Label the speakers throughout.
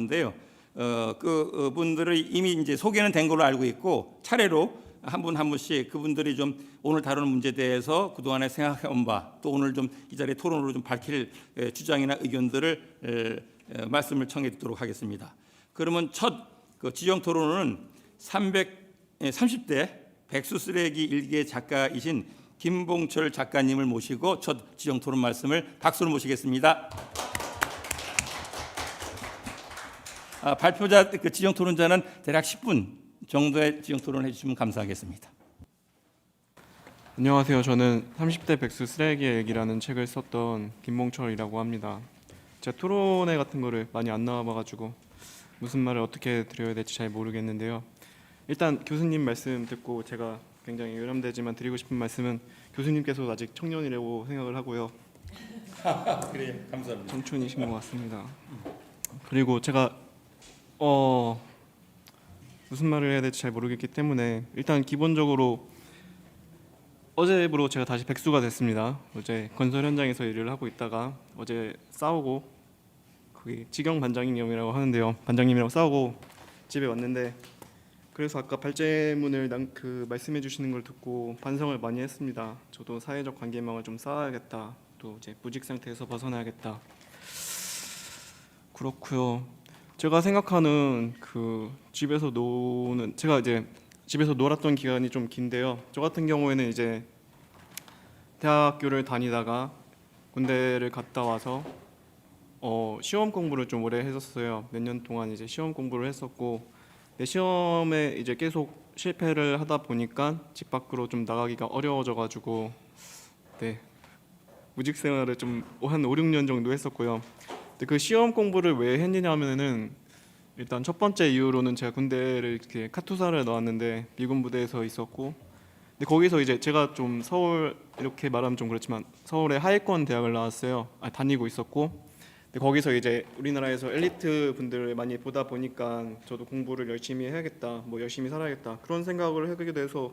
Speaker 1: 인데요. 그분들의 이미 이제 소개는 된 걸로 알고 있고 차례로 한 분 한 분씩 그분들이 좀 오늘 다루는 문제에 대해서 그동안에 생각해온 바, 또 오늘 좀 이 자리에 토론으로 좀 밝힐 주장이나 의견들을 말씀을 청해 듣도록 하겠습니다. 그러면 첫 지정 토론은 30대 백수 쓰레기 일기의 작가이신 김봉철 작가님을 모시고 첫 지정 토론 말씀을 박수로 모시겠습니다. 발표자 지정 토론자는 대략 10분 정도의 지정 토론을 해주시면 감사하겠습니다.
Speaker 2: 안녕하세요. 저는 30대 백수 쓰레기의 얘기라는 책을 썼던 김봉철이라고 합니다. 제가 토론회 같은 거를 많이 안 나와봐가지고 무슨 말을 어떻게 드려야 될지 잘 모르겠는데요. 일단 교수님 말씀 듣고 제가 굉장히 유념되지만 드리고 싶은 말씀은 교수님께서 아직 청년이라고 생각을 하고요.
Speaker 1: 그래요. 감사합니다.
Speaker 2: 청춘이신 것 같습니다. 그리고 제가 무슨 말을 해야 될지 잘 모르겠기 때문에 일단 기본적으로 어제부로 제가 다시 백수가 됐습니다. 어제 건설 현장에서 일을 하고 있다가 어제 싸우고 거기 직영 반장님이라고 하는데요. 반장님이랑 싸우고 집에 왔는데 그래서 아까 발제문을 말씀해 주시는 걸 듣고 반성을 많이 했습니다. 저도 사회적 관계망을 좀 쌓아야겠다. 또 이제 무직 상태에서 벗어나야겠다. 그렇고요. 제가 생각하는 제가 이제 집에서 놀았던 기간이 좀 긴데요. 저 같은 경우에는 이제 대학교를 다니다가 군대를 갔다 와서 시험 공부를 좀 오래 했었어요. 몇 년 동안 이제 시험 공부를 했었고, 내 시험에 이제 계속 실패를 하다 보니까 집 밖으로 좀 나가기가 어려워져가지고, 무직 생활을 좀 한 5, 6년 정도 했었고요. 근데 그 시험 공부를 왜 했느냐면은 일단 첫 번째 이유로는 제가 군대를 이렇게 카투사를 나왔는데 미군 부대에서 있었고, 근데 거기서 이제 제가 좀 서울 이렇게 말하면 좀 그렇지만 서울의 하위권 대학을 나왔어요. 다니고 있었고, 근데 거기서 이제 우리나라에서 엘리트 분들을 많이 보다 보니까 저도 공부를 열심히 해야겠다, 뭐 열심히 살아야겠다 그런 생각을 하게 돼서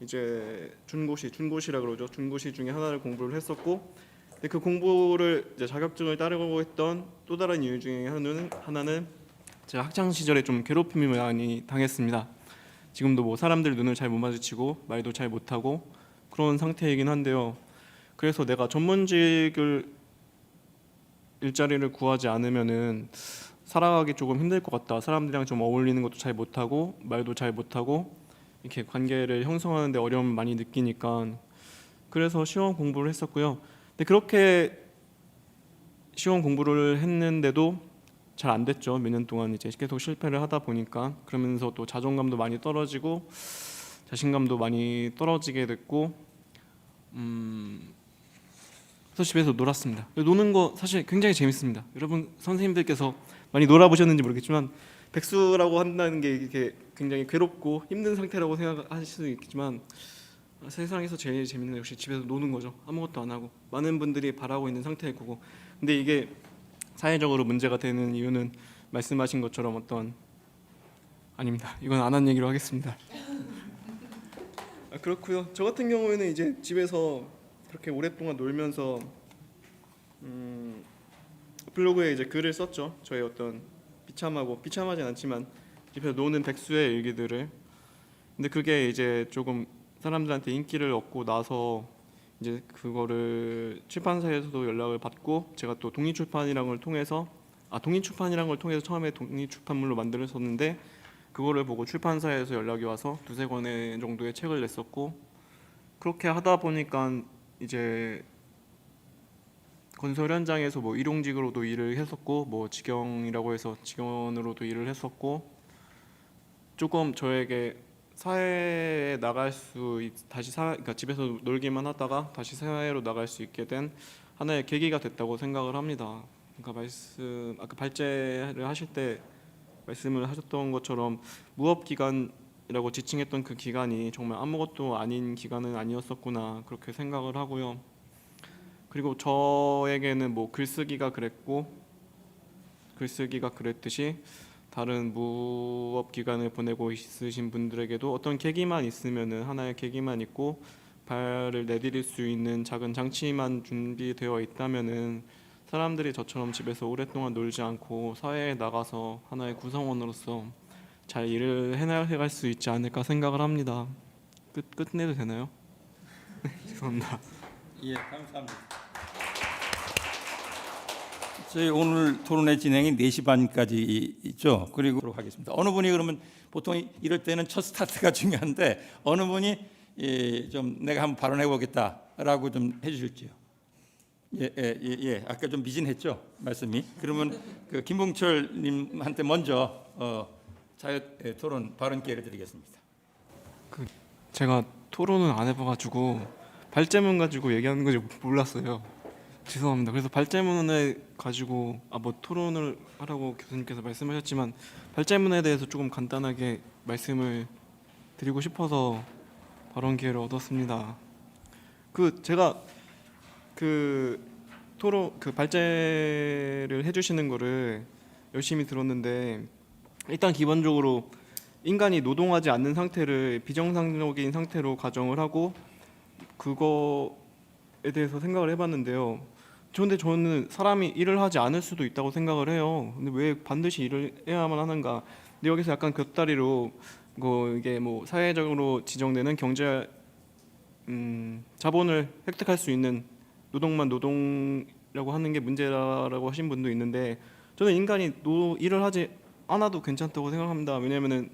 Speaker 2: 이제 준고시라 그러죠. 준고시 중에 하나를 공부를 했었고, 근데 그 공부를 이제 자격증을 따르고 했던 또 다른 이유 중에 하나는 제가 학창 시절에 좀 괴롭힘을 많이 당했습니다. 지금도 뭐 사람들 눈을 잘 못 마주치고 말도 잘 못하고 그런 상태이긴 한데요. 그래서 내가 전문직을 일자리를 구하지 않으면은 살아가기 조금 힘들 것 같다. 사람들이랑 좀 어울리는 것도 잘 못하고 말도 잘 못하고 이렇게 관계를 형성하는 데 어려움을 많이 느끼니까 그래서 시험 공부를 했었고요. 근데 그렇게 시험 공부를 했는데도 잘 안 됐죠. 몇 년 동안 이제 계속 실패를 하다 보니까 그러면서 또 자존감도 많이 떨어지고 자신감도 많이 떨어지게 됐고 그래서 집에서 놀았습니다. 노는 거 사실 굉장히 재밌습니다. 여러분 선생님들께서 많이 놀아보셨는지 모르겠지만 백수라고 한다는 게 이렇게 굉장히 괴롭고 힘든 상태라고 생각하실 수도 있겠지만 세상에서 제일 재밌는 건 역시 집에서 노는 거죠. 아무것도 안 하고 많은 분들이 바라고 있는 상태일 거고, 근데 이게 사회적으로 문제가 되는 이유는 말씀하신 것처럼 아닙니다. 이건 안 한 얘기로 하겠습니다. 그렇고요. 저 같은 경우에는 이제 집에서 그렇게 오랫동안 놀면서 블로그에 이제 글을 썼죠. 저의 어떤 비참하진 않지만 집에서 노는 백수의 일기들을. 근데 그게 이제 조금 사람들한테 인기를 얻고 나서 이제 그거를 출판사에서도 연락을 받고, 제가 또 독립출판이라는 걸 통해서 처음에 독립출판물로 만들었었는데 그거를 보고 출판사에서 연락이 와서 두세 권의 정도의 책을 냈었고, 그렇게 하다 보니까 이제 건설 현장에서 뭐 일용직으로도 일을 했었고, 뭐 직영이라고 해서 직원으로도 일을 했었고, 조금 저에게 사회에 나갈 그러니까 집에서 놀기만 하다가 다시 사회로 나갈 수 있게 된 하나의 계기가 됐다고 생각을 합니다. 그러니까 아까 발제를 하실 때 말씀을 하셨던 것처럼 무업 기간이라고 지칭했던 그 기간이 정말 아무것도 아닌 기간은 아니었었구나 그렇게 생각을 하고요. 그리고 저에게는 뭐 글쓰기가 그랬듯이 다른 무업 기간을 보내고 있으신 분들에게도 어떤 계기만 있으면은 하나의 계기만 있고 발을 내디딜 수 있는 작은 장치만 준비되어 있다면은 사람들이 저처럼 집에서 오랫동안 놀지 않고 사회에 나가서 하나의 구성원으로서 잘 일을 해나갈 수 있지 않을까 생각을 합니다. 끝내도 되나요? 죄송합니다.
Speaker 1: 예, 감사합니다. 저희 오늘 토론회 진행이 4시 반까지 있죠. 그리고 하겠습니다. 어느 분이 그러면 보통 이럴 때는 첫 스타트가 중요한데 어느 분이 좀 내가 한번 발언해 보겠다라고 좀 해주실지요. 예. 아까 좀 미진했죠 말씀이. 그러면 그 김봉철님한테 먼저 자유 토론 발언 기회를 드리겠습니다.
Speaker 2: 제가 토론은 안 해봐가지고 발제문 가지고 얘기하는 건지 몰랐어요. 죄송합니다. 그래서 발제문을 가지고 뭐 토론을 하라고 교수님께서 말씀하셨지만 발제문에 대해서 조금 간단하게 말씀을 드리고 싶어서 발언 기회를 얻었습니다. 제가 토론 발제를 해주시는 거를 열심히 들었는데 일단 기본적으로 인간이 노동하지 않는 상태를 비정상적인 상태로 가정을 하고 그거에 대해서 생각을 해봤는데요. 그런데 저는 사람이 일을 하지 않을 수도 있다고 생각을 해요. 근데 왜 반드시 일을 해야만 하는가? 근데 여기서 약간 곁다리로 이게 사회적으로 지정되는 경제 자본을 획득할 수 있는 노동만 노동이라고 하는 게 문제라고 하신 분도 있는데 저는 인간이 일을 하지 않아도 괜찮다고 생각합니다. 왜냐면은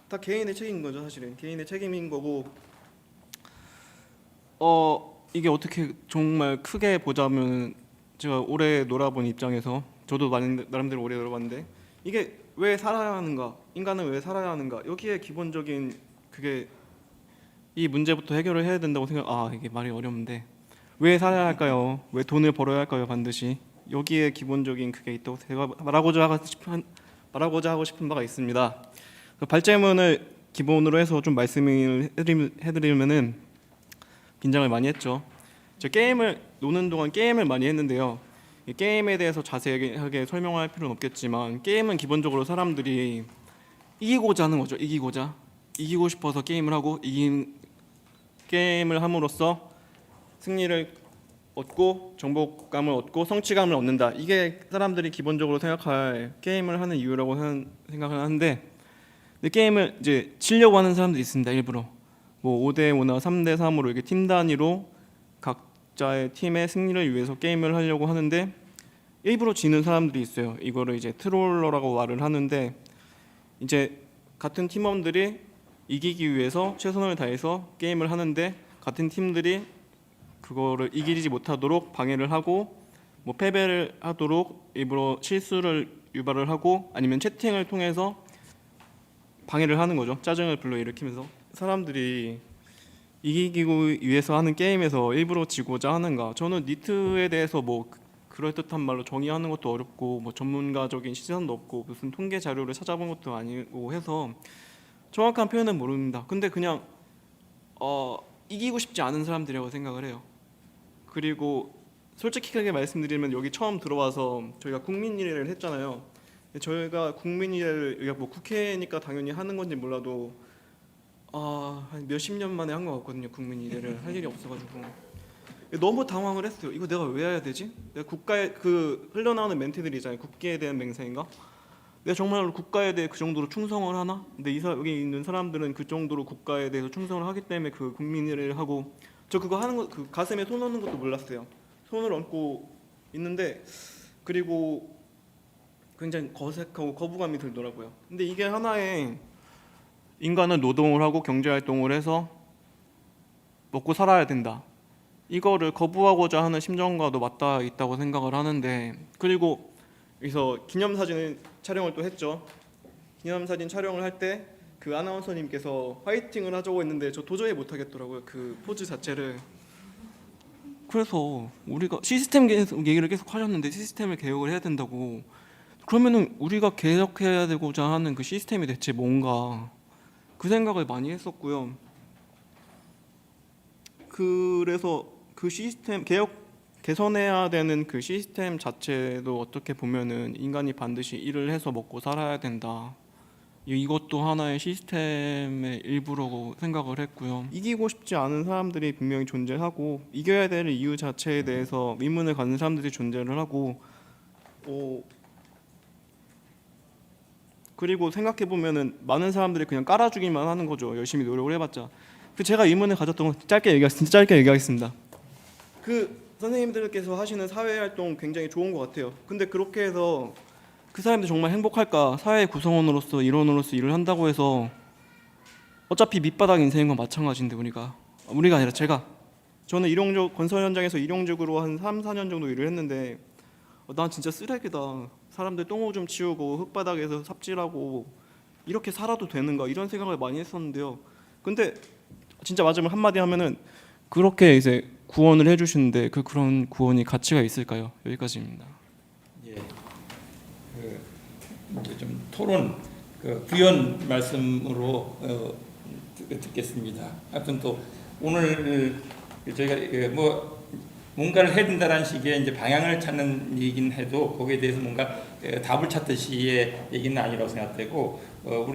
Speaker 2: 다 개인의 책임인 거죠. 사실은 개인의 책임인 거고 이게 어떻게 정말 크게 보자면 제가 오래 놀아본 입장에서 저도 나름대로 오래 놀아봤는데 이게 왜 살아야 하는가? 인간은 왜 살아야 하는가? 여기에 기본적인 이 문제부터 해결을 해야 된다고 이게 말이 어려운데 왜 살아야 할까요? 왜 돈을 벌어야 할까요? 반드시 여기에 기본적인 그게 있다고 제가 말하고자 하고 싶은 바가 있습니다. 발제문을 기본으로 해서 좀 말씀을 해드리면은 긴장을 많이 했죠. 제가 게임을 노는 동안 게임을 많이 했는데요. 이 게임에 대해서 자세하게 설명할 필요는 없겠지만 게임은 기본적으로 사람들이 이기고자 하는 거죠. 이기고 싶어서 게임을 하고 게임을 함으로써 승리를 얻고 정복감을 얻고 성취감을 얻는다. 이게 사람들이 기본적으로 생각할 게임을 하는 이유라고 생각을 하는데 근데 게임을 이제 치려고 하는 사람들이 있습니다. 일부러 5대5나 3대3으로 이렇게 팀 단위로 각자의 팀의 승리를 위해서 게임을 하려고 하는데 일부러 지는 사람들이 있어요. 이거를 이제 트롤러라고 말을 하는데 이제 같은 팀원들이 이기기 위해서 최선을 다해서 게임을 하는데 같은 팀들이 그거를 이기지 못하도록 방해를 하고 패배를 하도록 일부러 실수를 유발을 하고 아니면 채팅을 통해서 방해를 하는 거죠. 짜증을 불러일으키면서 사람들이 이기기 위해서 하는 게임에서 일부러 지고자 하는가? 저는 니트에 대해서 그럴듯한 말로 정의하는 것도 어렵고 전문가적인 시선도 없고 무슨 통계 자료를 찾아본 것도 아니고 해서 정확한 표현은 모릅니다. 근데 그냥 이기고 싶지 않은 사람들이라고 생각을 해요. 그리고 솔직하게 말씀드리면 여기 처음 들어와서 저희가 국민일회를 했잖아요. 저희가 국민일회를 국회니까 당연히 하는 건지 몰라도 한 몇십 년 만에 한 것 같거든요. 국민일회를 할 일이 없어가지고 너무 당황을 했어요. 이거 내가 왜 해야 되지? 내가 국가에 흘러나오는 멘트들이 있잖아요. 국기에 대한 맹세인가? 내가 정말 국가에 대해 그 정도로 충성을 하나? 근데 여기 있는 사람들은 그 정도로 국가에 대해서 충성을 하기 때문에 그 국민일회를 하고 저 그거 하는 거 가슴에 손 얹는 것도 몰랐어요. 손을 얹고 있는데 그리고 굉장히 어색하고 거부감이 들더라고요. 근데 이게 하나의 인간은 노동을 하고 경제활동을 해서 먹고 살아야 된다. 이거를 거부하고자 하는 심정과도 맞닿아 있다고 생각을 하는데 그리고 여기서 기념사진 촬영을 또 했죠. 기념사진 촬영을 할 때 그 아나운서님께서 화이팅을 하자고 했는데 저 도저히 못하겠더라고요. 그 포즈 자체를. 그래서 우리가 시스템 얘기를 계속 하셨는데 시스템을 개혁을 해야 된다고 그러면은 우리가 개혁해야 되고자 하는 그 시스템이 대체 뭔가 그 생각을 많이 했었고요. 그래서 그 시스템 개선해야 되는 그 시스템 자체도 어떻게 보면은 인간이 반드시 일을 해서 먹고 살아야 된다. 이것도 하나의 시스템의 일부라고 생각을 했고요. 이기고 싶지 않은 사람들이 분명히 존재하고 이겨야 될 이유 자체에 대해서 의문을 갖는 사람들이 존재를 하고 그리고 생각해 보면은 많은 사람들이 그냥 깔아주기만 하는 거죠. 열심히 노력을 해봤자. 그 제가 의문을 가졌던 건 진짜 짧게 얘기하겠습니다. 그 선생님들께서 하시는 사회 활동 굉장히 좋은 것 같아요. 근데 그렇게 해서 그 사람들 정말 행복할까? 사회 구성원으로서 일원으로서 일을 한다고 해서 어차피 밑바닥 인생인 건 마찬가지인데 우리가 아니라 저는 건설 현장에서 일용직으로 한 3, 4년 정도 일을 했는데 난 진짜 쓰레기다. 사람들 똥오줌 치우고 흙바닥에서 삽질하고 이렇게 살아도 되는가 이런 생각을 많이 했었는데요. 근데 진짜 마지막 한마디 하면은 그렇게 이제 구원을 해주시는데 그런 구원이 가치가 있을까요? 여기까지입니다.
Speaker 1: 예. 이제 좀 토론 부연 말씀으로 듣겠습니다. 하여튼 또 오늘 저희가 뭐 뭔가를 해야 된다는 식의 이제 방향을 찾는 얘기긴 해도 거기에 대해서 뭔가 답을 찾듯이의 얘기는 아니라고 생각되고 우리